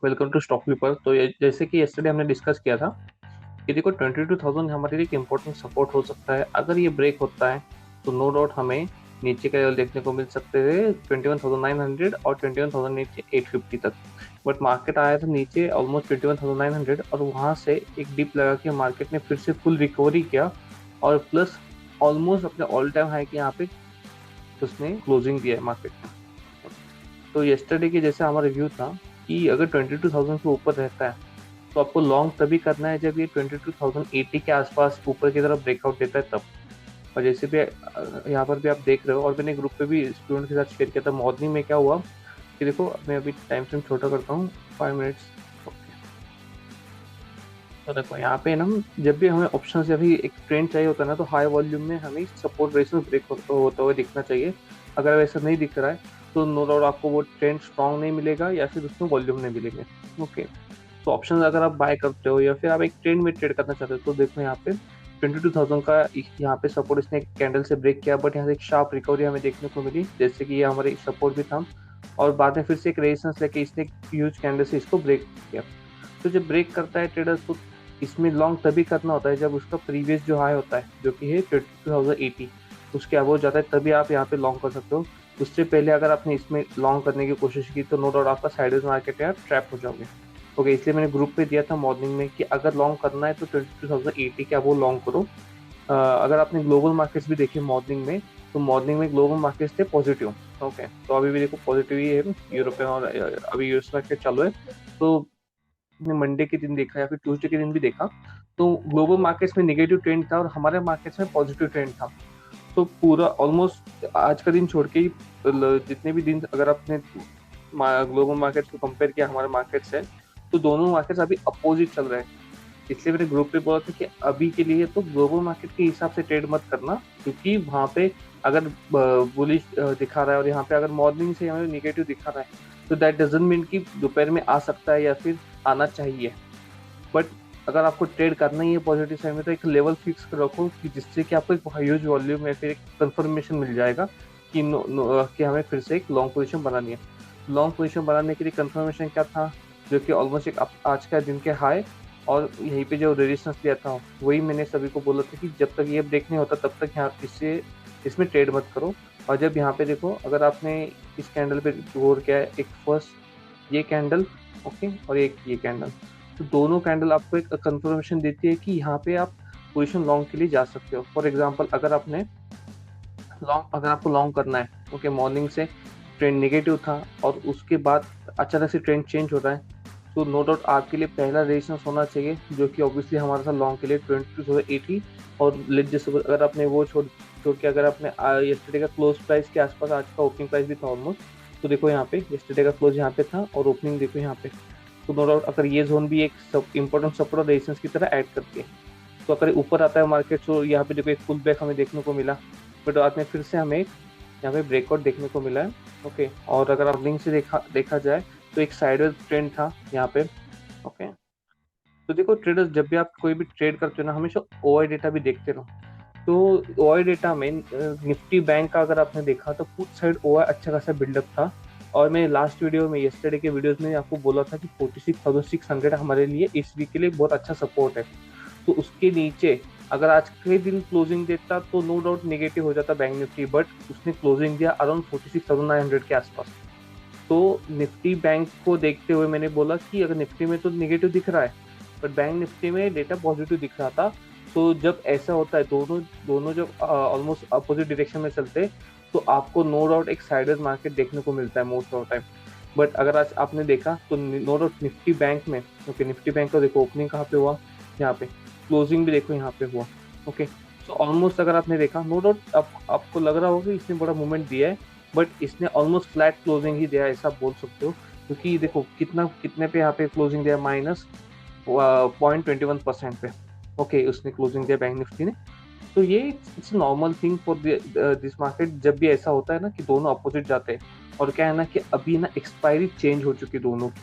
Welcome to stock flipper. तो ये जैसे कि यस्टरडे हमने डिस्कस किया था कि देखो 22,000 हमारे लिए एक इम्पोर्टेंट सपोर्ट हो सकता है। अगर ये ब्रेक होता है तो नो डाउट हमें नीचे का लेवल देखने को मिल सकते थे 21,900 और 21,000 नीचे 850 तक। बट मार्केट आया था नीचे ऑलमोस्ट 21,900 और वहां से एक डिप लगा के मार्केट ने फिर से फुल रिकवरी किया और प्लस ऑलमोस्ट अपने ऑल टाइम हाई के यहाँ पे उसने क्लोजिंग दिया है मार्केट में। तो येस्टरडे के जैसे हमारा रिव्यू था कि अगर 22,000 के ऊपर रहता है तो आपको लॉन्ग तभी करना है जब ये 22,080 के आसपास ऊपर की तरफ ब्रेकआउट देता है तब। और जैसे भी यहाँ पर भी आप देख रहे हो और मैंने ग्रुप पे भी स्टूडेंट के साथ शेयर किया था मॉर्निंग में क्या हुआ कि देखो मैं अभी टाइम फ्रेम छोटा करता हूँ 5 मिनट्स। तो देखो यहाँ पे ना जब भी हमें ऑप्शन से अभी एक ट्रेंड चाहिए होता है ना तो हाई वॉल्यूम में हमें सपोर्ट रेजिस्टेंस ब्रेक होता हुआ दिखना चाहिए। अगर वैसा नहीं दिख रहा है तो नो डाउट आपको वो ट्रेंड स्ट्रांग नहीं मिलेगा या फिर उसमें वॉल्यूम नहीं मिलेंगे। ओके, तो ऑप्शन अगर आप बाय करते हो या फिर आप एक ट्रेंड में ट्रेड करना चाहते हो तो देखो यहाँ पे 22,000 का यहाँ पे सपोर्ट इसने एक कैंडल से ब्रेक किया बट यहाँ से एक शार्प रिकवरी हमें देखने को मिली जैसे कि ये हमारे सपोर्ट भी था और बाद में फिर से एक रेजिस्टेंस लेके इसने एक ह्यूज कैंडल से इसको ब्रेक किया। तो जब ब्रेक करता है ट्रेडर तो इसमें लॉन्ग तभी करना होता है जब उसका प्रीवियस जो हाई होता है जो कि है 22,080 उसके अबव जाता है तभी आप यहाँ पे लॉन्ग कर सकते हो। उससे पहले अगर आपने इसमें लॉन्ग करने की कोशिश की तो नो डाउट आपका साइडवेज मार्केट यार ट्रैप हो जाओगे। ओके, इसलिए मैंने ग्रुप पे दिया था मॉर्निंग में कि अगर लॉन्ग करना है तो 22,080 क्या वो लॉन्ग करो। अगर आपने ग्लोबल मार्केट्स भी देखे मॉर्निंग में तो मॉर्निंग में ग्लोबल मार्केट्स थे पॉजिटिव। ओके, तो अभी भी देखो पॉजिटिव ही है यूरोप में और अभी यूएस मार्केट चालू है। तो ने मंडे के दिन देखा या फिर ट्यूसडे के दिन भी देखा तो ग्लोबल मार्केट्स में नेगेटिव ट्रेंड था और हमारे मार्केट्स में पॉजिटिव ट्रेंड था। तो पूरा ऑलमोस्ट आज का दिन छोड़ के ही जितने भी दिन अगर आपने ग्लोबल मार्केट्स को कंपेयर किया हमारे मार्केट से तो दोनों मार्केट्स अभी अपोजिट चल रहे हैं। इसलिए मैंने ग्रुप पे बोला था कि अभी के लिए तो ग्लोबल मार्केट के हिसाब से ट्रेड मत करना क्योंकि वहां पे अगर बुलिश दिखा रहा है और यहाँ पे अगर मॉर्निंग से हमें निगेटिव दिखा रहा है तो दैट डजंट मीन कि दोपहर में आ सकता है या फिर आना चाहिए। बट अगर आपको ट्रेड करना ही है पॉजिटिव साइड में तो एक लेवल फिक्स कर रखो कि जिससे कि आपको एक ह्यूज वॉल्यूम या फिर एक कंफर्मेशन मिल जाएगा कि कि हमें फिर से एक लॉन्ग पोजीशन बनानी है। लॉन्ग पोजीशन बनाने के लिए कंफर्मेशन क्या था जो कि ऑलमोस्ट एक आज का दिन के हाई और यहीं पे जो रेजिस्टेंस लिया था वही मैंने सभी को बोला था कि जब तक ये ब्रेक नहीं होता तब तक यहाँ इससे इसमें ट्रेड मत करो। और जब यहाँ पे देखो अगर आपने इस कैंडल पे गौर किया है एक फर्स्ट ये कैंडल ओके और एक ये कैंडल तो दोनों कैंडल आपको एक कंफर्मेशन देती है कि यहाँ पे आप पोजीशन लॉन्ग के लिए जा सकते हो। फॉर एग्जांपल अगर आपको लॉन्ग करना है ओके मॉर्निंग से ट्रेंड नेगेटिव था और उसके बाद अचानक से ट्रेंड चेंज हो रहा है तो नो डाउट आपके लिए पहला रेजिस्टेंस होना चाहिए जो कि ऑब्वियसली हमारा था लॉन्ग के लिए 22,080 और लेट जैसे अगर आपने वो छोड़ छोड़ के अगर आपने येस्टरडे का क्लोज प्राइस के आसपास आज का ओपनिंग प्राइस भी था ऑलमोस्ट तो देखो यहाँ पे येस्टरडे का क्लोज यहाँ पे था और ओपनिंग देखो यहाँ पे। तो नो डाउट अगर ये जोन भी एक इंपॉर्टेंट सपोर्ट और रेजिस्टेंस की तरह ऐड करती है तो अगर ऊपर आता है मार्केट तो यहाँ पे देखो एक फुल बैक हमें देखने को मिला बट बाद में फिर से हमें यहाँ पे ब्रेकआउट देखने को मिला है। ओके, और अगर आप लिंक से देखा जाए तो एक साइडवेज ट्रेंड था यहाँ पे। ओके, तो देखो ट्रेडर्स जब भी आप कोई भी ट्रेड करते हो ना हमेशा ओआई डेटा भी देखते रहो। तो ओआई डेटा में निफ्टी बैंक का अगर आपने देखा तो पुट साइड ओआई अच्छा खासा बिल्डअप था और मैं लास्ट वीडियो में येस्टरडे के वीडियोस में आपको बोला था कि 46,600 हमारे लिए इस वीक के लिए बहुत अच्छा सपोर्ट है। तो उसके नीचे अगर आज के दिन क्लोजिंग देता तो नो डाउट नेगेटिव हो जाता बैंक निफ्टी बट उसने क्लोजिंग दिया अराउंड 46,900 के आसपास। तो निफ्टी बैंक को देखते हुए मैंने बोला कि अगर निफ्टी में तो नेगेटिव दिख रहा है बट बैंक निफ्टी में डेटा पॉजिटिव दिख रहा था। तो जब ऐसा होता है दोनों दोनों जब ऑलमोस्ट अपोजिट डायरेक्शन में चलते तो आपको नो डाउट एक साइडवेज मार्केट देखने को मिलता है मोस्ट ऑफ टाइम। बट अगर आज आपने देखा तो नो डाउट निफ्टी बैंक में ओके निफ्टी बैंक का देखो ओपनिंग कहाँ पे हुआ यहाँ पे क्लोजिंग भी देखो यहाँ पे हुआ। ओके, तो ऑलमोस्ट अगर आपने देखा नो डाउट आपको लग रहा होगा इसने बड़ा मूवमेंट दिया है बट इसने ऑलमोस्ट फ्लैट क्लोजिंग ही दिया है ऐसा बोल सकते हो क्योंकि देखो कितने पे यहाँ पे क्लोजिंग दिया -0.21% पे। ओके, उसने क्लोजिंग दिया बैंक निफ्टी ने। तो ये it's normal thing for this market जब भी ऐसा होता है ना कि दोनों अपोजिट जाते हैं। और क्या है ना कि अभी ना एक्सपायरी चेंज हो चुकी दोनों की।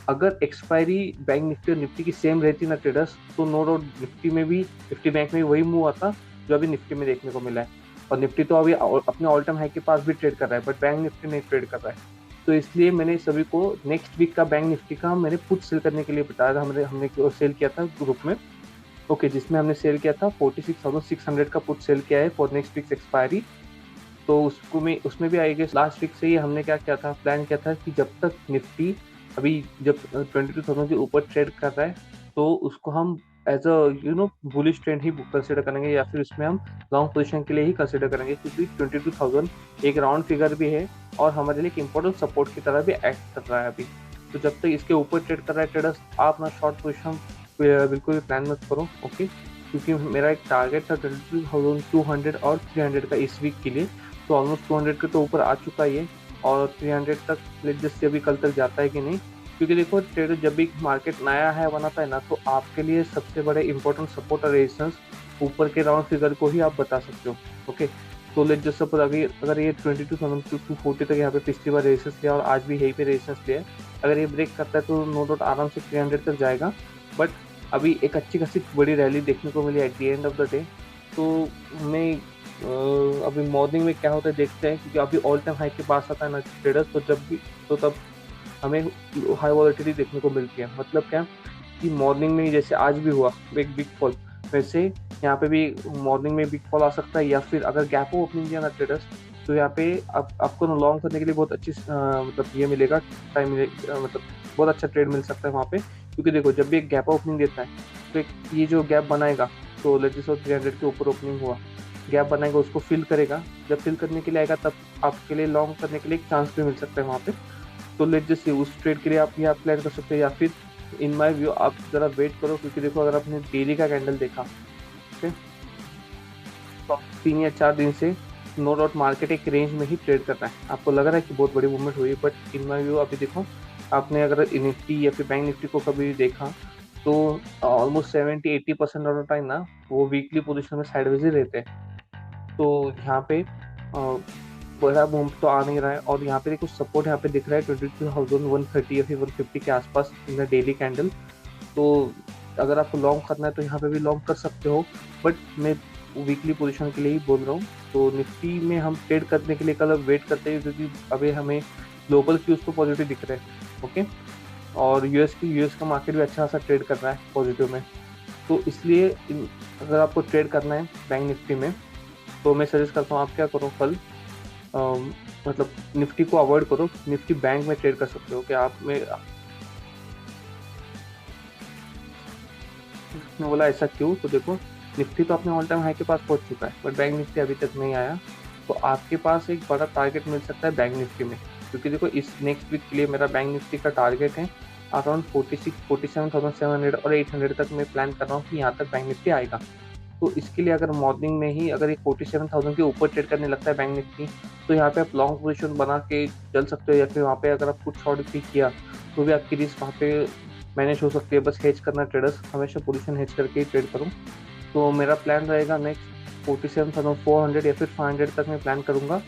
अगर एक्सपायरी बैंक निफ्टी और निफ्टी की सेम रहती ना ट्रेडर्स तो नो डाउट निफ्टी में भी निफ्टी बैंक में भी वही मूव आता जो अभी निफ्टी में देखने को मिला है। और निफ्टी तो अभी अपने ऑल टाइम हाई के पास भी ट्रेड कर रहा है बट बैंक निफ्टी नहीं ट्रेड कर रहा है। तो इसलिए मैंने सभी को नेक्स्ट वीक का बैंक निफ्टी का मैंने पुट सेल करने के लिए बताया था। हमने हमने सेल किया था ग्रुप में, ओके, जिसमें हमने सेल किया था 46,600 का पुट सेल किया है फॉर नेक्स्ट वीक्स एक्सपायरी। तो उसको में उसमें भी आएगा लास्ट वीक से ही हमने क्या किया था, प्लान किया था कि जब तक निफ्टी अभी जब 22,000 के ऊपर ट्रेड कर रहा है तो उसको हम एज अ बुलिश ट्रेंड ही कंसिडर करेंगे, या फिर उसमें हम लॉन्ग पोजीशन के लिए ही कंसिडर करेंगे, क्योंकि 22,000 एक राउंड फिगर भी है और हमारे लिए एक इम्पोर्टेंट सपोर्ट की तरह भी एक्ट कर रहा है अभी। तो जब तक इसके ऊपर ट्रेड कर रहा है ट्रेडर्स, आप अपना शॉर्ट पोजिशन बिल्कुल भी प्लान मत करो, ओके। क्योंकि मेरा एक टारगेट था 22,200 और 300 का इस वीक के लिए, तो ऑलमोस्ट 200 के तो ऊपर आ चुका है ये, और 300 तक जैसे अभी कल तक जाता है कि नहीं। क्योंकि देखो ट्रेडर जब भी मार्केट नया है बनाता है ना, तो आपके लिए सबसे बड़े इंपॉर्टेंट सपोर्ट और रेजिस्टेंस ऊपर के राउंड फिगर को ही आप बता सकते हो, ओके। तो लेट जस्ट सपोज अगर ये 22,240 तक यहाँ पे पिछली बार रेजिस्टेंस लिया और आज भी यहीं पे रेजिस्टेंस लिया है, अगर ये ब्रेक करता है तो नो डाउट आराम से 300 तक जाएगा। बट अभी एक अच्छी खासी बड़ी रैली देखने को मिली at the end of the day. तो मैं अभी मॉर्निंग में क्या होता है देखते हैं, क्योंकि अभी ऑल टाइम हाई के पास आता है ना ट्रेडर्स, तो जब भी तो तब हमें हाई वॉलेटिलिटी देखने को मिलती है। मतलब क्या कि मॉर्निंग में जैसे आज भी हुआ एक बिग फॉल, वैसे यहाँ पे भी मॉर्निंग में बिग फॉल आ सकता है, या फिर अगर गैप ओपनिंग दिया ना ट्रेडर्स, तो यहाँ पे आपको लॉन्ग करने के लिए बहुत अच्छी मतलब ये मिलेगा टाइम मतलब बहुत अच्छा ट्रेड मिल सकता है वहाँ पे। क्योंकि देखो जब भी एक गैप ओपनिंग देता है तो ये जो गैप बनाएगा, तो लेट्स से 300 के ऊपर ओपनिंग हुआ, गैप बनाएगा, उसको फिल करेगा, जब फिल करने के लिए आएगा तब आपके लिए लॉन्ग करने के लिए एक चांस भी मिल सकता है वहाँ पे। तो लेट जस्ट उस ट्रेड के लिए आप यहाँ प्लान कर सकते हैं, या फिर इन माय व्यू आप जरा वेट करो, क्योंकि देखो अगर आपने डेली का कैंडल देखा, ठीक है, तो 3 या 4 दिन से नो डाउट मार्केट एक रेंज में ही ट्रेड कर रहा है। आपको लग रहा है कि बहुत बड़ी मूवमेंट हुई है, बट इन माय व्यू अभी देखो, आपने अगर निफ्टी या फिर बैंक निफ्टी को कभी देखा तो ऑलमोस्ट 70-80% ऑफ द टाइम ना वो वीकली पोजिशन में साइडवेज ही रहते हैं। तो यहाँ पे बड़ा बूम तो आ नहीं रहा है, और यहाँ पे कुछ सपोर्ट यहाँ पे दिख रहा है 22,130 या फिर 150 के आसपास इन द डेली कैंडल। तो अगर आपको लॉन्ग करना है तो यहाँ पे भी लॉन्ग कर सकते हो, बट मैं वीकली पोजीशन के लिए ही बोल रहा हूँ। तो निफ्टी में हम ट्रेड करने के लिए कल वेट करते हैं, क्योंकि अभी हमें ग्लोबल क्यूज तो पॉजिटिव दिख रहे हैं, ओके, और यूएस का मार्केट भी अच्छा खासा ट्रेड कर रहा है पॉजिटिव में। तो इसलिए अगर आपको ट्रेड करना है बैंक निफ्टी में, तो मैं सजेस्ट करता हूँ आप क्या करो कल, मतलब निफ्टी को अवॉइड करो, निफ्टी बैंक में ट्रेड कर सकते हो। क्या आप में बोला ऐसा क्यों? तो देखो निफ्टी तो अपने ऑल टाइम हाई के पास पहुंच चुका है, बट बैंक निफ्टी अभी तक नहीं आया। तो आपके पास एक बड़ा टारगेट मिल सकता है बैंक निफ्टी में, क्योंकि देखो इस नेक्स्ट वीक के लिए मेरा बैंक निफ्टी का टारगेट है अराउंड 47,700 और 800 तक। मैं प्लान कर रहा हूँ कि यहाँ तक बैंक निफ्टी आएगा। तो इसके लिए अगर मॉर्निंग में ही अगर ये 47,000 के ऊपर ट्रेड करने लगता है बैंक निफ्टी, तो यहाँ पे आप लॉन्ग पोजीशन बना के चल सकते हो, या फिर वहाँ पे अगर आप कुछ शॉर्ट भी किया तो भी आपकी रिस्क वहाँ पे मैनेज हो सकती है। बस हेज करना, ट्रेडर्स हमेशा पोजीशन हेज करके ही ट्रेड करूँ। तो मेरा प्लान रहेगा नेक्स्ट 47,400 या फिर 500 तक मैं प्लान करूँगा,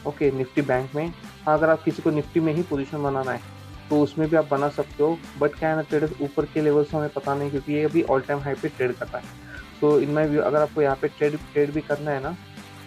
ओके, निफ्टी बैंक में। हाँ, अगर आप किसी को निफ्टी में ही पोजीशन बनाना है तो उसमें भी आप बना सकते हो, बट क्या है ना ट्रेडर्स, ऊपर के लेवल से हमें पता नहीं, क्योंकि ये अभी ऑल टाइम हाई पे ट्रेड करता है। तो इन माय व्यू अगर आपको यहाँ पे ट्रेड भी करना है ना,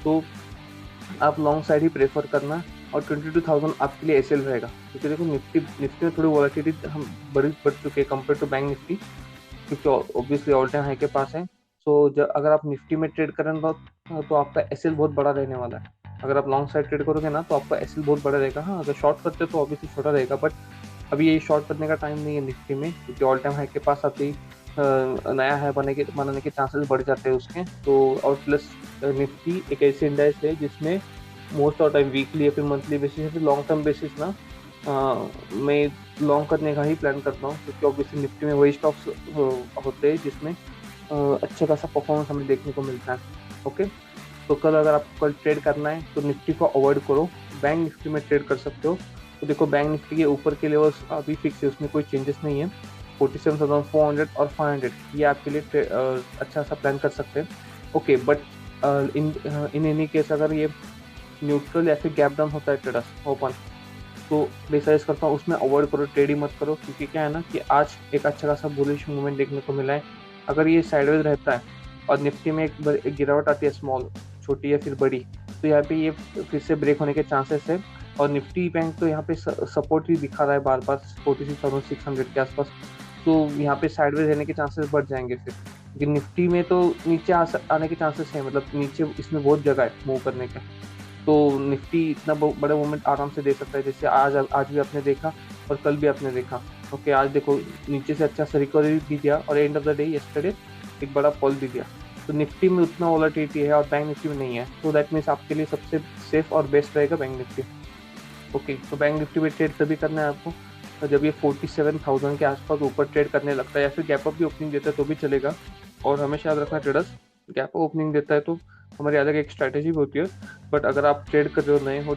तो आप लॉन्ग साइड ही प्रेफर करना, और 22,000 आपके लिए एसएल रहेगा। क्योंकि देखो निफ्टी में थोड़ी वॉलेटिलिटी हम बढ़ चुके हैं कंपेयर टू बैंक निफ्टी, क्योंकि ऑब्वियसली ऑल टाइम हाई के पास है। सो जब अगर आप निफ्टी में ट्रेड करें तो आपका एसएल बहुत बड़ा रहने वाला है। अगर आप लॉन्ग साइड ट्रेड करोगे ना तो आपका एसएल बहुत बड़ा रहेगा। हाँ, अगर शॉर्ट करते हो तो ऑब्वियसली छोटा रहेगा, बट अभी ये शॉर्ट करने का टाइम नहीं है निफ्टी में, क्योंकि ऑल टाइम हाई के पास अभी नया है बनाने के चांसेस बढ़ जाते हैं उसके। तो और प्लस निफ्टी एक ऐसे इंडेक्स है जिसमें मोस्ट ऑफ टाइम वीकली या फिर मंथली बेसिस या फिर लॉन्ग टर्म बेसिस ना मैं लॉन्ग करने का ही प्लान करता हूँ, क्योंकि ऑब्वियसली निफ्टी में वही स्टॉक्स होते हैं जिसमें अच्छा खासा परफॉर्मेंस हमें देखने को मिलता है, ओके। तो कल अगर आपको कल ट्रेड करना है तो निफ्टी को अवॉइड करो, बैंक निफ्टी में ट्रेड कर सकते हो। तो देखो बैंक निफ्टी के ऊपर के लेवल्स अभी फिक्स है, उसमें कोई चेंजेस नहीं है। 47,400 और 500 ये आपके लिए अच्छा सा प्लान कर सकते हैं, okay. But in any case अगर ये न्यूट्रल या फिर गैप डाउन होता है ट्रेडर्स ओपन, तो मैं सजेस्ट करता हूँ उसमें अवॉइड करो, ट्रेड ही मत करो। क्योंकि क्या है ना कि आज एक अच्छा खासा बुलिश मूवमेंट देखने को मिला है। अगर ये साइडवेज रहता है और निफ्टी में एक गिरावट आती है स्मॉल, छोटी या फिर बड़ी, तो यहाँ पे ये फिर से ब्रेक होने के चांसेस है। और निफ्टी बैंक तो यहाँ पे सपोर्ट ही दिखा रहा है बार बार 46,600 के आसपास, तो यहाँ पे साइडवेज रहने के चांसेस बढ़ जाएंगे फिर। लेकिन निफ्टी में तो नीचे आने के चांसेस हैं, मतलब नीचे इसमें बहुत जगह है मूव करने का। तो निफ्टी इतना बड़ा मूवमेंट आराम से दे सकता है, जैसे आज भी आपने देखा और कल भी आपने देखा। ओके, आज देखो नीचे से अच्छा सा रिकवरी भी दिया और and of the day yesterday एक बड़ा फॉल भी दिया। तो निफ्टी में उतना वॉलेटिलिटी है और बैंक निफ्टी में नहीं है, तो दैट मीन्स आपके लिए सबसे सेफ और बेस्ट रहेगा बैंक निफ्टी। ओके, तो बैंक निफ्टी में ट्रेड तभी करना है आपको तो जब ये 47,000 के आसपास ऊपर ट्रेड करने लगता है, या फिर गैप अप भी ओपनिंग देता है तो भी चलेगा। और हमेशा याद रखना ट्रेडर्स, गैप अप ओपनिंग देता है तो हमारी अलग एक स्ट्रैटेजी भी होती है। बट अगर आप ट्रेड कर रहे हो, नए हो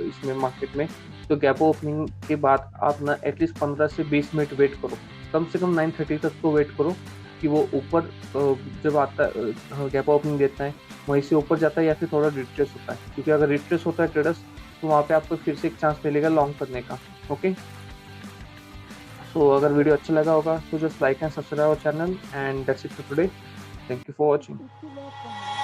इसमें मार्केट में, तो गैप अप ओपनिंग के बाद आप ना एटलीस्ट 15 से 20 मिनट वेट करो, कम से कम 9:30 तक तो वेट करो कि वो ऊपर जब आता है गैप अप ओपनिंग देता है वहीं से ऊपर जाता है या फिर थोड़ा रिट्रेस होता है, क्योंकि अगर रिट्रेस होता है ट्रेडर्स तो वहाँ पे आपको फिर से एक चांस मिलेगा लॉन्ग करने का। ओके, सो अगर वीडियो अच्छा लगा होगा तो just like and subscribe our channel and that's it for today. Thank you for watching.